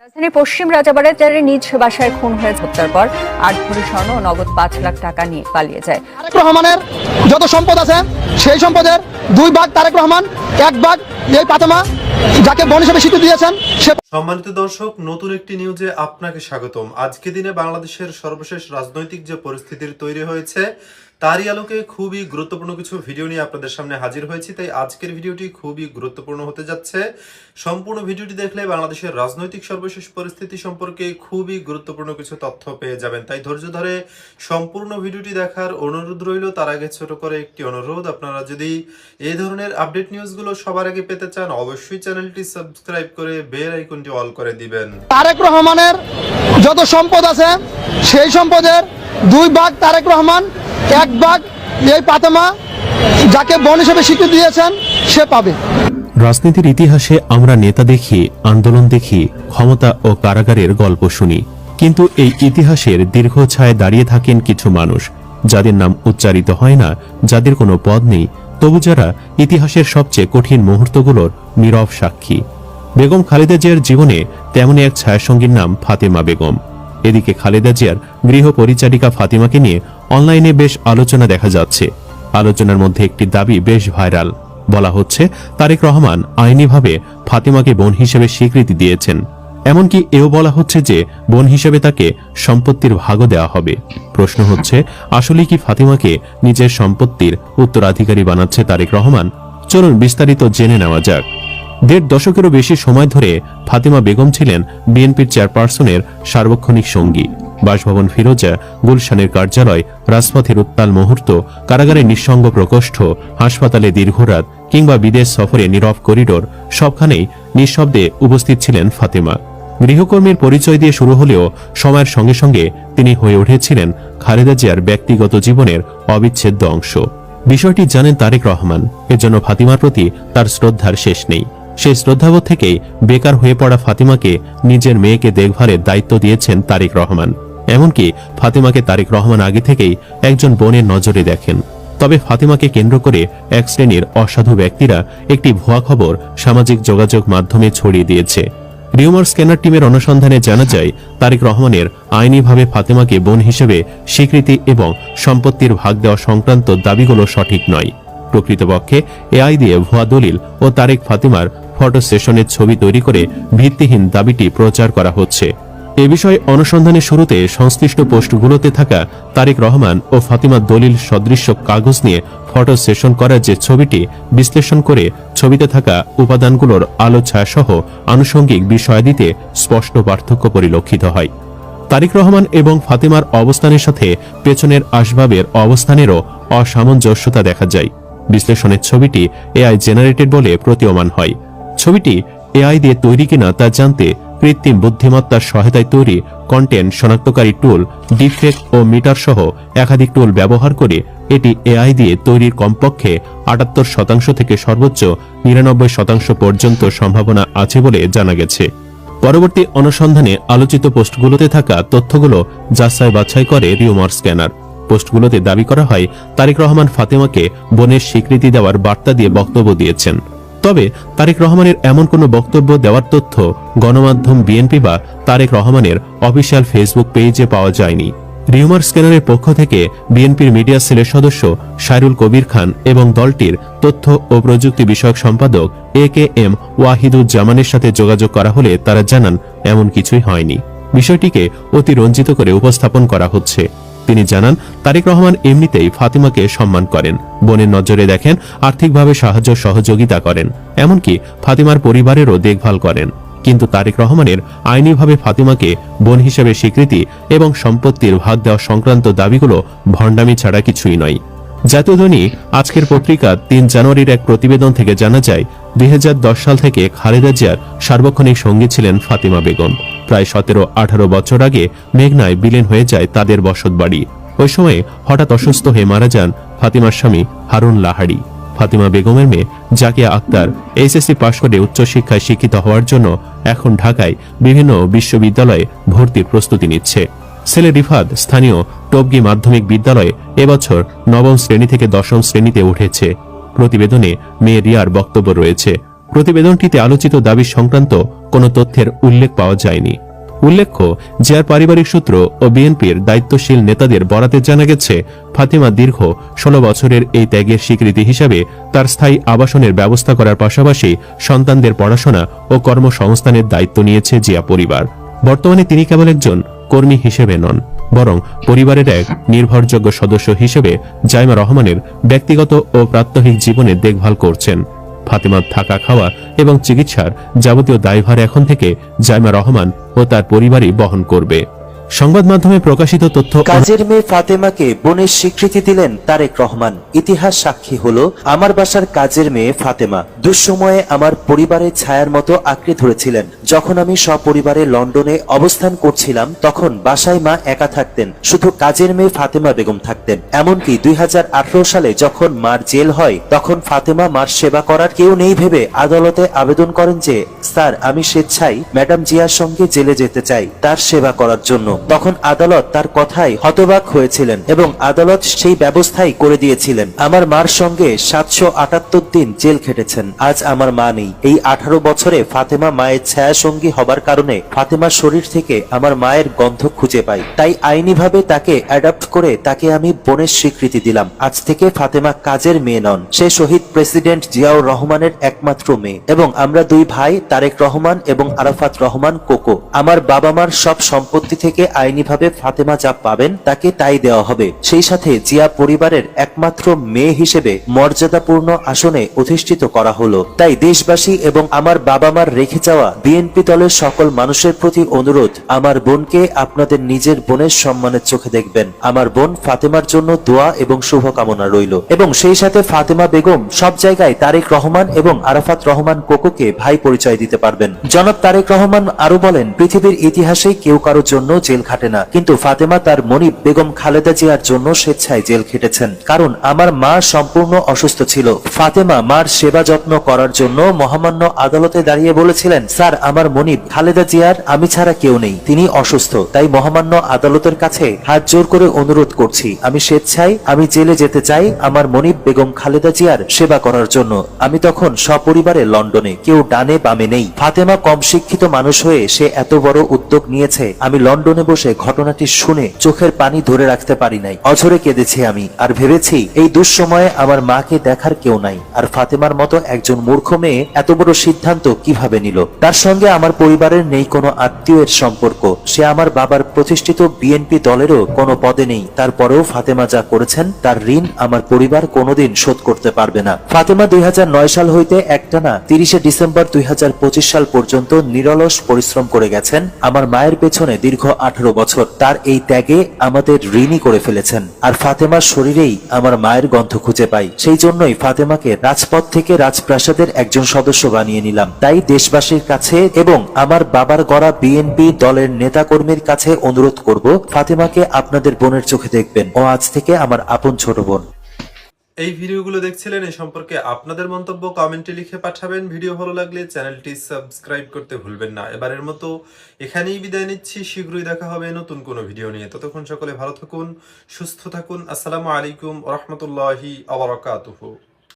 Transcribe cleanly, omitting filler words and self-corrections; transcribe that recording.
রাজধানীর পশ্চিম রাজাবাজারে নিজ বাসায় খুন হয়ে হত্যার পর 8 ভরি স্বর্ণ ও নগদ 5 লাখ টাকা নিয়ে পালিয়ে যায়। তারেক রহমানের যত সম্পদ আছে সেই সম্পদের 2 ভাগ তারেক রহমান, 1 ভাগ এই ফাতেমা যাকে বোন হিসেবে স্বীকৃতি দিয়েছেন সে। সম্মানিত দর্শক, নতুন একটি নিউজে আপনাকে স্বাগতম। আজকে দিনে বাংলাদেশের সর্বশেষ রাজনৈতিক যে পরিস্থিতির তৈরি হয়েছে তারই আলোকে খুবই গুরুত্বপূর্ণ কিছু ভিডিও নিয়ে আপনাদের সামনে হাজির হয়েছি। তাই আজকের ভিডিওটি খুবই গুরুত্বপূর্ণ হতে যাচ্ছে। সম্পূর্ণ ভিডিওটি দেখলে বাংলাদেশের রাজনৈতিক সর্বশেষ পরিস্থিতি সম্পর্কে খুবই গুরুত্বপূর্ণ কিছু তথ্য পেয়ে যাবেন। তাই ধৈর্য ধরে সম্পূর্ণ ভিডিওটি দেখার অনুরোধ রইল। তার আগে ছোট করে একটি অনুরোধ, আপনারা যদি এই ধরনের আপডেট নিউজগুলো সবার আগে পেতে চান অবশ্যই চ্যানেলটি সাবস্ক্রাইব করে বেল আইকনটি অল করে দিবেন। তারেক রহমানের যত সম্পদ আছে সেই সম্পদের 2 ভাগ তারেক রহমান, 1 ভাগ এই ফাতেমা যাকে বোন হিসেবে স্বীকৃতি দিয়েছেন সে পাবে। রাজনীতির ইতিহাসে আমরা নেতা দেখি, আন্দোলন দেখি, ক্ষমতা ও কারাগারের গল্প শুনি, কিন্তু এই ইতিহাসের দীর্ঘ ছায়ায় দাঁড়িয়ে থাকেন কিছু মানুষ যাদের নাম উচ্চারিত হয় না, যাদের কোনো পদ নেই, তবু যারা ইতিহাসের সবচেয়ে কঠিন মুহূর্তগুলোর নীরব সাক্ষী। বেগম খালেদা জিয়ার জীবনে তেমনই এক ছায়াসঙ্গীর নাম ফাতেমা বেগম। এদিকে খালেদা জিয়ার গৃহ পরিচারিকা ফাতেমাকে নিয়ে অনলাইনে বেশ আলোচনা দেখা যাচ্ছে। আলোচনার মধ্যে একটি দাবি বেশ ভাইরাল। বলা হচ্ছে তারেক রহমান আইনিভাবে ফাতেমাকে বোন হিসেবে স্বীকৃতি দিয়েছেন। এমনকি এও বলা হচ্ছে যে বোন হিসেবে তাকে সম্পত্তির ভাগও দেওয়া হবে। প্রশ্ন হচ্ছে, আসলে কি ফাতেমাকে নিজের সম্পত্তির উত্তরাধিকারী বানাচ্ছে তারেক রহমান? চলুন বিস্তারিত জেনে নেওয়া যাক। 1.5 দশকেরও বেশি সময় ধরে ফাতেমা বেগম ছিলেন বিএনপির চেয়ারপারসনের সার্বক্ষণিক সঙ্গী। বাসভবন ফিরোজা, গুলশানের কার্যালয়, রাজপথের উত্তাল মুহূর্ত, কারাগারের নিঃসঙ্গ প্রকোষ্ঠ, হাসপাতালে দীর্ঘরাত কিংবা বিদেশ সফরে নীরব করিডোর, সবখানেই নিঃশব্দে উপস্থিত ছিলেন ফাতেমা। গৃহকর্মীর পরিচয় দিয়ে শুরু হলেও সময়ের সঙ্গে সঙ্গে তিনি হয়ে উঠেছিলেন খালেদা জিয়ার ব্যক্তিগত জীবনের অবিচ্ছেদ্য অংশ। বিষয়টি জানেন তারেক রহমান, এজন্য ফাতিমার প্রতি তার শ্রদ্ধার শেষ নেই। সেই শ্রদ্ধাবোধ থেকেই বেকার হয়ে পড়া ফাতিমাকে নিজের মেয়েকে দেখভালের দায়িত্ব দিয়েছেন তারেক রহমান। এমনকি ফাতিমাকে তারেক রহমান আগে থেকেই একজন বোনের নজরে দেখেন। তবে ফাতিমাকে কেন্দ্র করে এক শ্রেণীর অসাধু ব্যক্তিরা একটি ভুয়া খবর সামাজিক যোগাযোগ মাধ্যমে ছড়িয়ে দিয়েছে। রিউমার স্ক্যানার টিমের অনুসন্ধানে জানা যায় তারেক রহমানের আইনিভাবে ফাতেমাকে বোন হিসেবে স্বীকৃতি এবং সম্পত্তির ভাগ দেওয়া সংক্রান্ত দাবিগুলো সঠিক নয়। প্রকৃতপক্ষে এআই দিয়ে ভুয়া দলিল ও তারেক ফাতেমার ফটো সেশনের ছবি তৈরি করে ভিত্তিহীন দাবিটি প্রচার করা হচ্ছে। এ বিষয়ে অনুসন্ধানের শুরুতে সংশ্লিষ্ট পোস্টগুলোতে থাকা তারেক রহমান ও ফাতিমার দলিল সদৃশ্য কাগজ নিয়ে ফটো সেশন করার যে ছবিটি বিশ্লেষণ করে ছবিতে থাকা উপাদানগুলোর আলো ছায়া সহ আনুষঙ্গিক বিষয়াদিতে স্পষ্ট পার্থক্য পরিলক্ষিত হয়। তারেক রহমান এবং ফাতিমার অবস্থানের সাথে পেছনের আসবাবের অবস্থানেরও অসামঞ্জস্যতা দেখা যায়। বিশ্লেষণের ছবিটি এআই জেনারেটেড বলে প্রতীয়মান হয়। ছবিটি এআই দিয়ে তৈরি কিনা তা জানতে কৃত্রিম বুদ্ধিমত্তার সহায়তায় তৈরি কন্টেন্ট শনাক্তকারী টুল ডিফেক ও মিটার সহ একাধিক টুল ব্যবহার করে এটি এআই দিয়ে তৈরির কমপক্ষে 78% থেকে সর্বোচ্চ 99% পর্যন্ত সম্ভাবনা আছে বলে জানা গেছে। পরবর্তী অনুসন্ধানে আলোচিত পোস্টগুলোতে থাকা তথ্যগুলো যাচাই বাছাই করে রিউমার স্ক্যানার। পোস্টগুলোতে দাবি করা হয় তারেক রহমান ফাতেমাকে বোনের স্বীকৃতি দেওয়ার বার্তা দিয়ে বক্তব্য দিয়েছেন। তবে তারেক রহমানের এমন কোনো বক্তব্য দেওয়ার তথ্য গণমাধ্যম বিএনপি বা তারেক রহমানের অফিসিয়াল ফেসবুক পেজে পাওয়া যায়নি। রিউমার স্ক্যানারের পক্ষ থেকে বিএনপির মিডিয়া সেলের সদস্য সাইরুল কবির খান এবং দলটির তথ্য ও প্রযুক্তি বিষয়ক সম্পাদক AKM ওয়াহিদুজ্জামানের সাথে যোগাযোগ করা হলে তারা জানান এমন কিছুই হয়নি। বিষয়টিকে অতিরঞ্জিত করে উপস্থাপন করা হচ্ছে। তিনি জানান তারেক রহমান এমনিতেই ফাতিমাকে সম্মান করেন, বোনের নজরে দেখেন, আর্থিকভাবে সাহায্য সহযোগিতা করেন, এমনকি ফাতিমার পরিবারেরও দেখভাল করেন। কিন্তু তারেক রহমানের আইনিভাবে ফাতিমাকে বোন হিসেবে স্বীকৃতি এবং সম্পত্তির ভাগ দেওয়া সংক্রান্ত দাবিগুলো ভণ্ডামি ছাড়া কিছুই নয়। জাতীয় দৈনিক আজকের পত্রিকা 3 জানুয়ারির এক প্রতিবেদন থেকে জানা যায় 2010 সাল থেকে খালেদা জিয়ার সার্বক্ষণিক সঙ্গী ছিলেন ফাতিমা বেগম। প্রায় 17-18 বছর আগে মেঘনায় বিলীন হয়ে যায় তাদের বসতবাড়ি। ওই সময়ে হঠাৎ অসুস্থ হয়ে মারা যান ফাতিমার স্বামী হারুন লাহাড়ী। ফাতিমা বেগমের মেয়ে জাকিয়া আক্তার এইচএসসি পাশ করে উচ্চশিক্ষায় শিক্ষিত হওয়ার জন্য এখন ঢাকায় বিভিন্ন বিশ্ববিদ্যালয়ে ভর্তির প্রস্তুতি নিচ্ছে। ছেলে রিফাত স্থানীয় টবগি মাধ্যমিক বিদ্যালয়ে এবছর 9ম শ্রেণী থেকে 10ম শ্রেণীতে উঠেছে। প্রতিবেদনে মেয়ে রিয়ার বক্তব্য রয়েছে। প্রতিবেদনটিতে আলোচিত দাবি সংক্রান্ত কোনো তথ্যের উল্লেখ পাওয়া যায়নি। উল্লেখ্য, জিয়ার পারিবারিক সূত্র ও বিএনপির দায়িত্বশীল নেতাদের বরাতে জানা গেছে, ফাতেমা দীর্ঘ 16 বছরের এই ত্যাগের স্বীকৃতি হিসাবে তার স্থায়ী আবাসনের ব্যবস্থা করার পাশাপাশি সন্তানদের পড়াশোনা ও কর্মসংস্থানের দায়িত্ব নিয়েছে জিয়া পরিবার। বর্তমানে তিনি কেবল একজন কর্মী হিসেবে নন, বরং পরিবারের এক নির্ভরযোগ্য সদস্য হিসেবে জাইমা রহমানের ব্যক্তিগত ও প্রাত্যহিক জীবনের দেখভাল করছেন। ফাতেমার থাকা, খাওয়া এবং চিকিৎসার যাবতীয় দায়ভার এখন থেকে জাইমা রহমান ও তার পরিবারই বহন করবে। সংবাদ মাধ্যমে প্রকাশিত তথ্য কাজের মেয়ে ফাতেমাকে বোনের স্বীকৃতি দিলেন তারেক রহমান। ইতিহাস সাক্ষী হলো আমার বাসার কাজের মেয়ে ফাতেমা দুঃসময়ে আমার পরিবারের ছায়ার মতো আঁকড়ে ধরেছিলেন। যখন আমি সপরিবারে লন্ডনে অবস্থান করছিলাম তখন বাসায় মা একা থাকতেন, শুধু কাজের মেয়ে ফাতেমা বেগম থাকতেন। এমনকি 2018 সালে যখন মার জেল হয় তখন ফাতেমা মার সেবা করার কেউ নেই ভেবে আদালতে আবেদন করেন যে, স্যার আমি স্বেচ্ছায় ম্যাডাম জিয়ার সঙ্গে জেলে যেতে চাই তার সেবা করার জন্য। তখন আদালত তার কথায় হতবাক হয়েছিলেন এবং আদালত সেই ব্যবস্থাই করে দিয়েছিলেন। আমার মার সঙ্গে 778 দিন জেল খেটেছেন। আজ আমার মা নেই। এই 18 বছরে ফাতেমা মায়ের ছায়া সঙ্গী হবার কারণে ফাতেমার শরীর থেকে আমার মায়ের গন্ধ খুঁজে পাই। তাই আইনিভাবে তাকে অ্যাডপ্ট করে তাকে আমি বোনের স্বীকৃতি দিলাম। আজ থেকে ফাতেমা কাজের মেয়ে নন, সে শহীদ প্রেসিডেন্ট জিয়াউর রহমানের একমাত্র মেয়ে এবং আমরা দুই ভাই তারেক রহমান এবং আরাফাত রহমান কোকো। আমার বাবা মার সব সম্পত্তি থেকে আইনিভাবে ফাতেমা যা পাবেন তাকে তাই দেওয়া হবে। সেই সাথে জিয়া পরিবারের একমাত্র মেয়ে হিসেবে মর্যাদাপূর্ণ আসনে অধিষ্ঠিত করা হলো। তাই দেশবাসী এবং আমার বাবা মার রেখে যাওয়া বিএনপি দলের সকল মানুষের প্রতি অনুরোধ, আমার বোনকে আপনাদের নিজের বোনের সম্মানের চোখে দেখবেন। আমার বোন ফাতেমার জন্য দোয়া এবং শুভকামনা রইল। এবং সেই সাথে ফাতেমা বেগম সব জায়গায় তারেক রহমান এবং আরাফাত রহমান কোকোকে ভাই পরিচয় দিতে পারবেন। জনাব তারেক রহমান আরো বলেন, পৃথিবীর ইতিহাসে কেউ কারোর জন্য জেল খাটে না, কিন্তু ফাতেমা তার মনিব বেগম খালেদা জিয়ার জন্য স্বেচ্ছায় জেল খেটেছেন। কারণ আমার মা সম্পূর্ণ অসুস্থ ছিল। ফাতেমা মার সেবা যত্ন করার জন্য মহামান্য আদালতে দাঁড়িয়ে বলেছিলেন, স্যার আমার মনিব খালেদা জিয়ার আমি ছাড়া কেউ নেই, তিনি অসুস্থ। তাই মহামান্য আদালতের কাছে হাত জোর করে অনুরোধ করছি, আমি স্বেচ্ছায় আমি জেলে যেতে চাই আমার মনিব বেগম খালেদা জিয়ার সেবা করার জন্য। আমি তখন সপরিবারে লন্ডনে, কেউ ডানে বামে নেই। ফাতেমা কম শিক্ষিত মানুষ হয়ে সে এত বড় উদ্যোগ নিয়েছে। আমি লন্ডনে বসে ঘটনাটি শুনে চোখের পানি ধরে রাখতে পারি নাই, অঝরে কেঁদেছি আমি। আর ভেবেছি এই দুঃসময়ে আমার মাকে দেখার কেউ নাই, আর ফাতেমার মতো একজন মূর্খ মেয়ে এত বড় সিদ্ধান্ত কিভাবে নিল। তার সঙ্গে আমার পরিবারের নেই কোনো আত্মীয়ের সম্পর্ক, সে আমার বাবার প্রতিষ্ঠিত বিএনপি দলেরও কোনো পদে নেই। তারপরেও ফাতেমা যা করেছেন তার ঋণ আমার পরিবার কোনোদিন শোধ করতে পারবে না। ফাতেমা 2009 সাল হইতে একটানা 30 ডিসেম্বর 2025 সাল পর্যন্ত নিরলস পরিশ্রম করে গেছেন আমার মায়ের পেছনে দীর্ঘ 18 বছর। তার এই ত্যাগে আমাদের ঋণী করে ফেলেছেন। আর ফাতেমার শরীরেই আমার মায়ের গন্ধ খুঁজে পাই। সেই জন্যই ফাতেমাকে রাজপথ থেকে রাজপ্রাসাদের একজন সদস্য বানিয়ে নিলাম। তাই দেশবাসীর কাছে এবং আমার বাবার গড়া বিএনপি দলের নেতাকর্মীর কাছে অনুরোধ করব, ফাতেমাকে আপনাদের বোনের চোখে দেখবেন। ও আজ থেকে আমার আপন ছোট বোন। এই ভিডিওগুলো দেখছিলেন, এই সম্পর্কে আপনাদের মন্তব্য কমেন্টে লিখে পাঠাবেন। ভিডিও ভালো লাগলে চ্যানেলটি সাবস্ক্রাইব করতে ভুলবেন না। এবারের মতো এখানেই বিদায় নিচ্ছি, শীঘ্রই দেখা হবে নতুন কোনো ভিডিও নিয়ে। ততক্ষণ সকলে ভালো থাকুন, সুস্থ থাকুন। আসসালামু আলাইকুম ওয়া রাহমাতুল্লাহি ওয়া বারাকাতুহু।